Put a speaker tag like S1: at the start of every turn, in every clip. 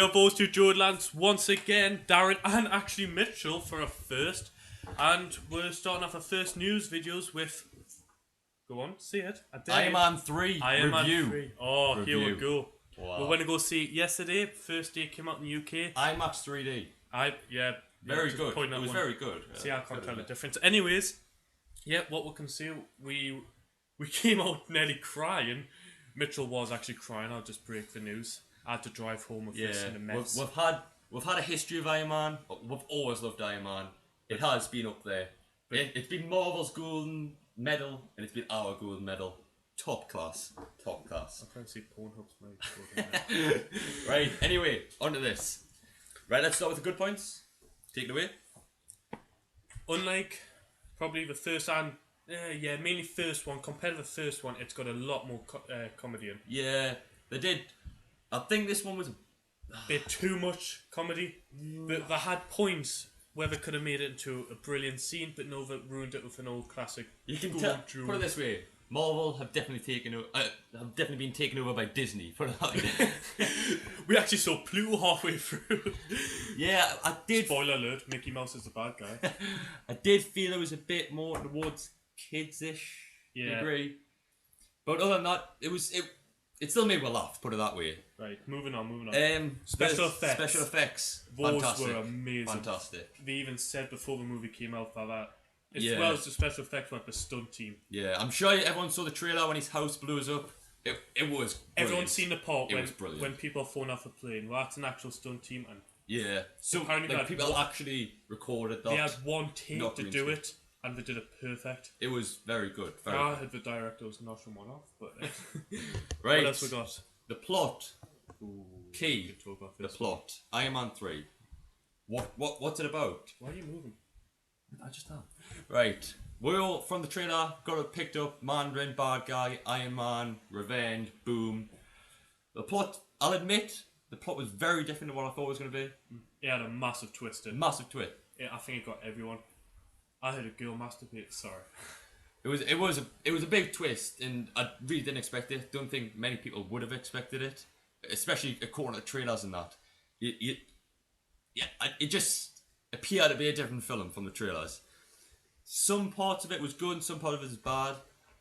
S1: are both T2GL once again, Darren and actually Mitchell for a first. And we're starting off our first news videos with... Go on, see it.
S2: Iron Man 3
S1: Iron
S2: review.
S1: Man 3. Oh,
S2: Review.
S1: here we go.
S2: Wow.
S1: We went to go see it yesterday. First day came out in the UK.
S2: IMAX 3D. Very good. It was very good.
S1: See, I can't tell the difference. Anyways, what we can see, we came out nearly crying. Mitchell was actually crying. I'll just break the news. I had to drive home with this in a mess.
S2: We've had a history of Iron Man. We've always loved Iron Man. It has been up there. It's been Marvel's golden medal, and it's been our golden medal. Top class. Top class.
S1: I can't see Pornhub's my golden medal.
S2: Right, anyway, on to this. Right, let's start with the good points. Take it away.
S1: Unlike probably the first and mainly first one, compared to the first one, it's got a lot more comedy in.
S2: Yeah, they did. I think this one was
S1: a bit too much comedy. But they had points where they could have made it into a brilliant scene, but no, they ruined it with an old classic.
S2: You can tell. Put it this way: Marvel have definitely been taken over by Disney. Put it that way.
S1: We actually saw Pluto halfway through.
S2: Yeah, I did.
S1: Spoiler alert: Mickey Mouse is the bad guy.
S2: I did feel it was a bit more towards kids-ish degree, but other than that, it still made me laugh. Put it that way.
S1: Right, moving on. Special effects. Those
S2: Fantastic.
S1: were amazing.
S2: Fantastic.
S1: They even said before the movie came out that as well as the special effects went the stunt team.
S2: Yeah, I'm sure everyone saw the trailer when his house blows up. It was brilliant.
S1: Everyone's seen the part
S2: when
S1: people phone off a plane. Well, that's an actual stunt team, and
S2: so
S1: apparently
S2: people actually recorded that.
S1: They had one take to do it, and they did it perfect.
S2: It was very good.
S1: I heard the director was knocking one off, but
S2: right.
S1: What else we got?
S2: The plot.
S1: Ooh,
S2: Key. The plot. Iron Man 3. What's it about?
S1: Why are you moving?
S2: I just am. Right. We all, from the trailer, got it picked up. Mandarin, bad guy, Iron Man, revenge, boom. The plot, I'll admit, the plot was very different to what I thought it was going to be.
S1: It had a massive twist in it.
S2: Massive twist.
S1: Yeah, I think it got everyone. I heard a girl masturbate. Sorry.
S2: It was a big twist, and I really didn't expect it. Don't think many people would have expected it, especially according to the trailers and that. It just appeared to be a different film from the trailers. Some parts of it was good, some part of it was bad.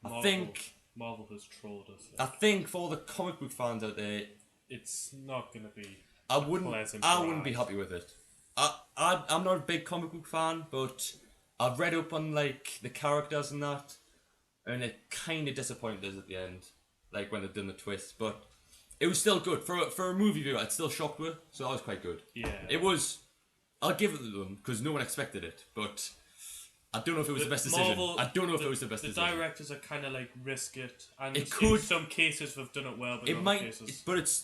S1: Marvel has trolled us.
S2: I think for the comic book fans out there,
S1: it's not going to be.
S2: I wouldn't be happy with it. I'm not a big comic book fan, but I've read up on like the characters and that, and it kind of disappointed us at the end, like when they've done the twist. But it was still good for a movie viewer. It still shocked me, so that was quite good.
S1: Yeah,
S2: it was. I'll give it to them because no one expected it, but I don't know if it was the best decision. I don't know if it was the best decision.
S1: The directors are kind of like risk it, and
S2: it could.
S1: In some cases they've done it well, but
S2: it might.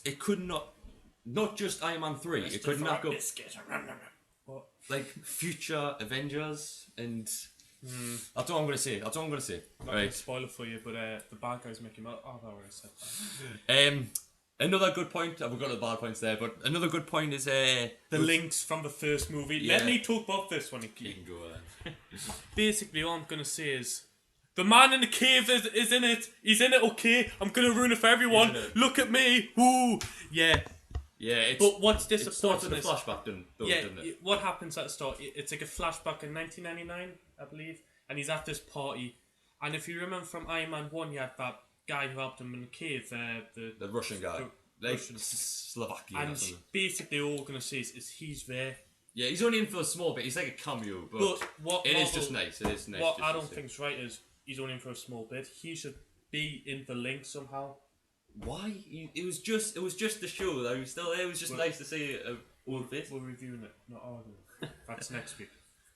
S2: It could not just Iron Man 3. It could knock up like future Avengers, and that's all I'm gonna say. That's all I'm gonna say.
S1: Not gonna spoil it for you, but the bad guys make him out. Oh, I already said that.
S2: Another good point. We've got the bad points there, but another good point is
S1: the links from the first movie.
S2: Yeah.
S1: Let me talk about this one.
S2: You can go on.
S1: Basically, all I'm gonna say is the man in the cave is in it. He's in it. Okay, I'm gonna ruin it for everyone. Look at me. Ooh, yeah.
S2: Yeah,
S1: but what's disappointing
S2: is flashback, doesn't it?
S1: What happens at the start? It's like a flashback in 1999, I believe, and he's at this party. And if you remember from Iron Man 1, you had that guy who helped him in the cave,
S2: the Russian guy, Slovakian.
S1: And basically, all we're gonna say is he's there.
S2: Yeah, he's only in for a small bit. He's like a cameo, but it is just nice. It is nice.
S1: What I don't think's right is he's only in for a small bit. He should be in the link somehow.
S2: Why? It was just the show that he was still there. It was just nice to see a old bit.
S1: We're reviewing it, not arguing. That's next week.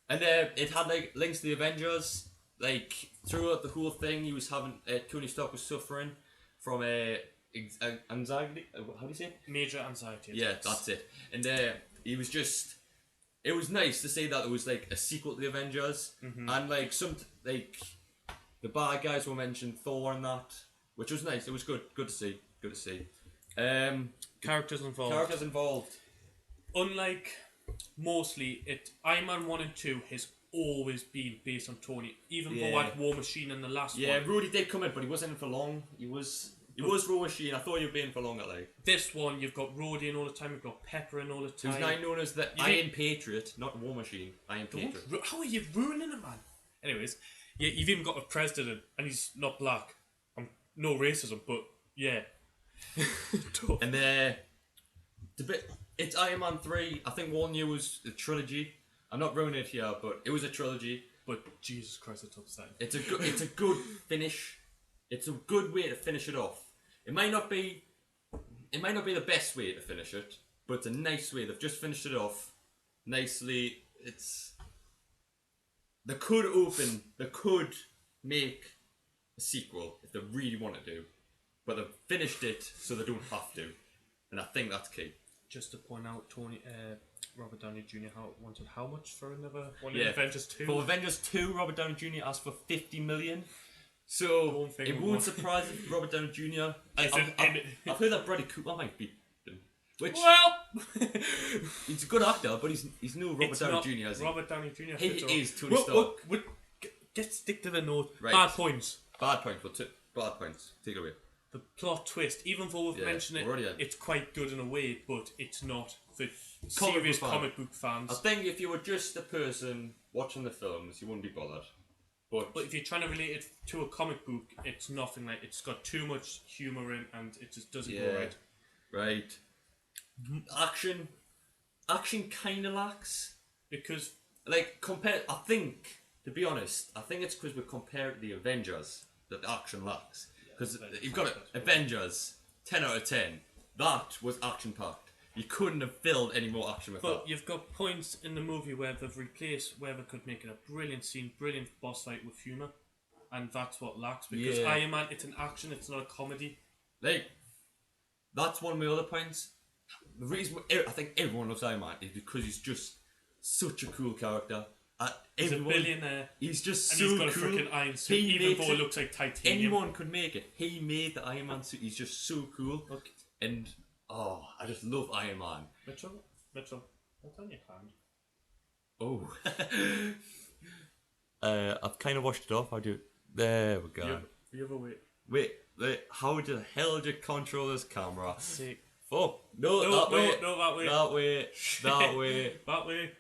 S1: And
S2: it had like links to the Avengers. Like throughout the whole thing, he was having Tony Stark was suffering from anxiety. How do you say it?
S1: Major anxiety.
S2: Yeah, that's it. And he was just. It was nice to see that there was like a sequel to the Avengers, and like the bad guys were mentioned, Thor and that. Which was nice. It was good. Good to see. Good to see.
S1: Characters involved. Unlike mostly Iron Man 1 and 2 has always been based on Tony. Even though like War Machine in the last one.
S2: Yeah, Rudy did come in, but he wasn't in for long. He was He was War Machine. I thought you were being for longer, like.
S1: This one, you've got Rhodey in all the time, you've got Pepper in all the time.
S2: Who's now known as the Iron Patriot, not War Machine. Iron Patriot.
S1: How are you ruining it, man? Anyways, you've even got a president, and he's not black. No racism, but yeah.
S2: And it's Iron Man 3. I think one year was a trilogy. I'm not ruining it here, but it was a trilogy.
S1: But Jesus Christ, it's upsetting.
S2: It's a good finish. It's a good way to finish it off. It might not be the best way to finish it, but it's a nice way. They've just finished it off nicely. They could make a sequel if they really want to do, but they've finished it so they don't have to, and I think that's key.
S1: Just to point out, Robert Downey Jr. wanted how much for another one in Avengers 2?
S2: For Avengers 2, Robert Downey Jr. asked for $50 million. So it won't surprise if Robert Downey Jr. I've heard that Bradley Cooper might be him. Which, he's a good actor, but he's no Robert Downey Jr. Is he?
S1: Robert Downey Jr.
S2: He is Tony Stark.
S1: Get stick to the note.
S2: Right.
S1: Bad points.
S2: Bad points. Take it away.
S1: The plot twist, even though we've mentioned it, it's quite good in a way, but it's not for serious comic book fans.
S2: I think if you were just a person watching the films, you wouldn't be bothered. But
S1: if you're trying to relate it to a comic book, it's nothing like it's got too much humour in, and it just doesn't go right.
S2: Right. Action kind of lacks
S1: because,
S2: I think, to be honest, I think it's because we compare the Avengers that the action lacks. Because you've got Avengers, 10 out of 10. That was action packed. You couldn't have filled any more action with that.
S1: But you've got points in the movie where they've replaced where they could make it a brilliant scene, brilliant boss fight with humour, and that's what lacks. Because Iron Man, it's an action, it's not a comedy.
S2: That's one of my other points. The reason I think everyone loves Iron Man is because he's just such a cool character.
S1: He's a billionaire.
S2: He's just
S1: and
S2: so
S1: he's got a
S2: cool.
S1: freaking iron suit, even though it looks like titanium.
S2: Anyone could make it. He made the Iron Man suit. He's just so cool.
S1: Okay.
S2: And I just love Iron Man.
S1: Mitchell, what's on your hand?
S2: Oh. I've kind of washed it off. There we go.
S1: The other way.
S2: Wait, how the hell did you control this camera?
S1: Sick.
S2: Oh, no, that way.
S1: That way.
S2: That way. That way.
S1: That way.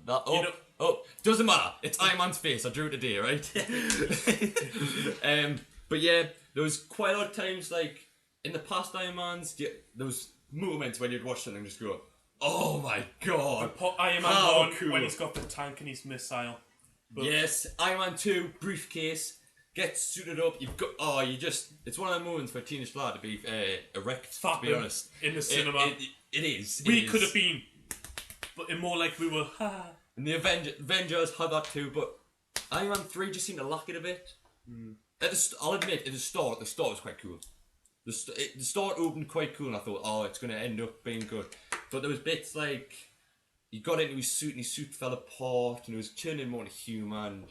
S2: That. Oh, doesn't matter. It's Iron Man's face. I drew it today, right? But yeah, there was quite a lot of times, like, in the past Iron Mans, there was moments when you'd watch something and just go, oh my god.
S1: Iron Man 1, cool. When he's got the tank and his missile. But
S2: yes, Iron Man 2, briefcase, gets suited up, it's one of the moments for a teenage lad to be erect, to be honest.
S1: In the cinema.
S2: It is.
S1: We could have been, but more like we were,
S2: And the Avengers had that too, but Iron Man 3 just seemed to lack it a bit. I'll admit, at the start was quite cool. The start opened quite cool, and I thought, it's going to end up being good. But there was bits like, he got into his suit, and his suit fell apart, and it was turning more into human.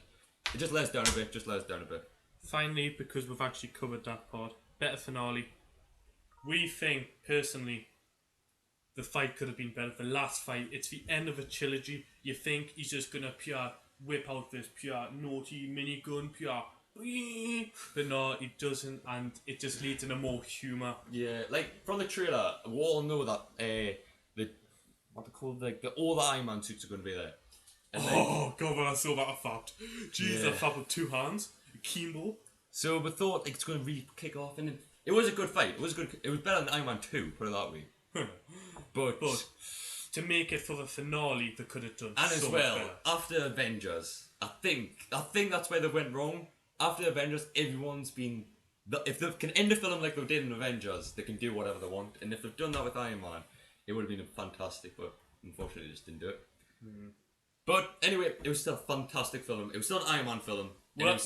S2: It just let us down a bit,
S1: Finally, because we've actually covered that part, better finale. We think, personally, the fight could have been better. The last fight, it's the end of a trilogy. You think he's just going to whip out this naughty minigun, but no, he doesn't, and it just leads into more humour.
S2: Yeah, like, from the trailer, we all know that all the Iron Man suits are going to be there. And
S1: God, when I saw that, I thought, jeez, I thought with 2 hands, Kimbo.
S2: So we thought it's going to really kick off, and it was a good fight. It was better than Iron Man 2, put it that way. but
S1: to make it for the finale, they could have done.
S2: And
S1: so
S2: as well,
S1: much better.
S2: after Avengers, I think that's where they went wrong. After Avengers, everyone's been. If they can end a film like they did in Avengers, they can do whatever they want. And if they've done that with Iron Man, it would have been fantastic. But unfortunately, they just didn't do it. But anyway, it was still a fantastic film. It was still an Iron Man film.
S1: Well,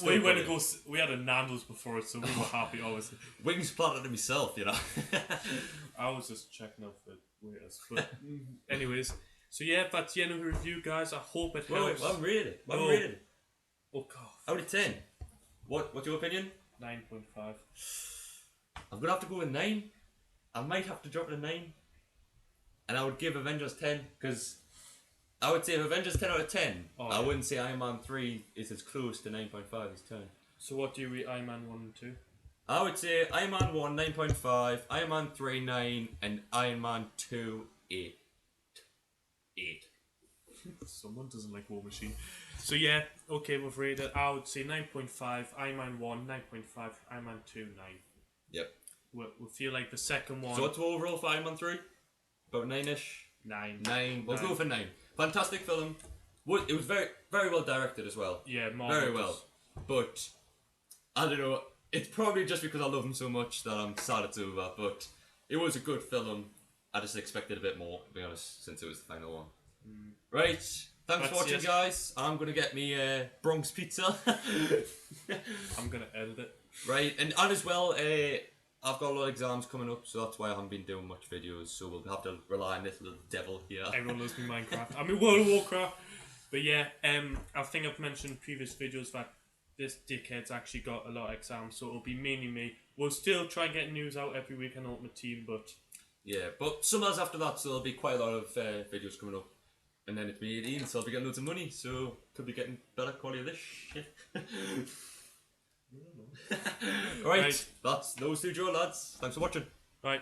S1: we had a Nando's before it, so we were happy always.
S2: Wings planted to myself, you know.
S1: I was just checking out for waiters. But anyways, so yeah, that's the end of the review, guys. I hope it helps.
S2: I'm ready.
S1: Oh god.
S2: Out of 10. What's your opinion?
S1: 9.5.
S2: I'm gonna have to go with 9. I might have to drop it a 9. And I would give Avengers 10, because I would say if Avengers 10 out of 10, I wouldn't say Iron Man 3 is as close to 9.5 as 10.
S1: So what do you rate Iron Man 1 and 2?
S2: I would say Iron Man 1, 9.5, Iron Man 3, 9, and Iron Man 2, 8. 8.
S1: Someone doesn't like War Machine. So yeah, okay, we've rated. I would say 9.5, Iron Man 1, 9.5, Iron Man 2, 9.
S2: Yep.
S1: We feel like the second one.
S2: So what's the overall for Iron Man 3? About 9-ish?
S1: 9.
S2: 9. We'll
S1: 9.
S2: go for 9. Fantastic film. It was very, very well directed as well.
S1: Yeah,
S2: very well. But I don't know. It's probably just because I love him so much that I'm sad it's over. But it was a good film. I just expected a bit more, to be honest, since it was the final one. Right. Thanks for watching, guys. I'm gonna get me Bronx pizza.
S1: I'm gonna edit it.
S2: Right, and as well, I've got a lot of exams coming up, so that's why I haven't been doing much videos. So we'll have to rely on this little devil here.
S1: Everyone loves me Minecraft. I mean World of Warcraft. But yeah, I think I've mentioned in previous videos that this dickhead's actually got a lot of exams, so it'll be mainly me. We'll still try and get news out every week on Ultimate Team, but
S2: yeah, but summers after that, so there'll be quite a lot of videos coming up. And then it's me 18, so I'll be getting loads of money, so could be getting better quality of this shit. Right, that's those 2 Joe lads. Thanks for watching.
S1: right.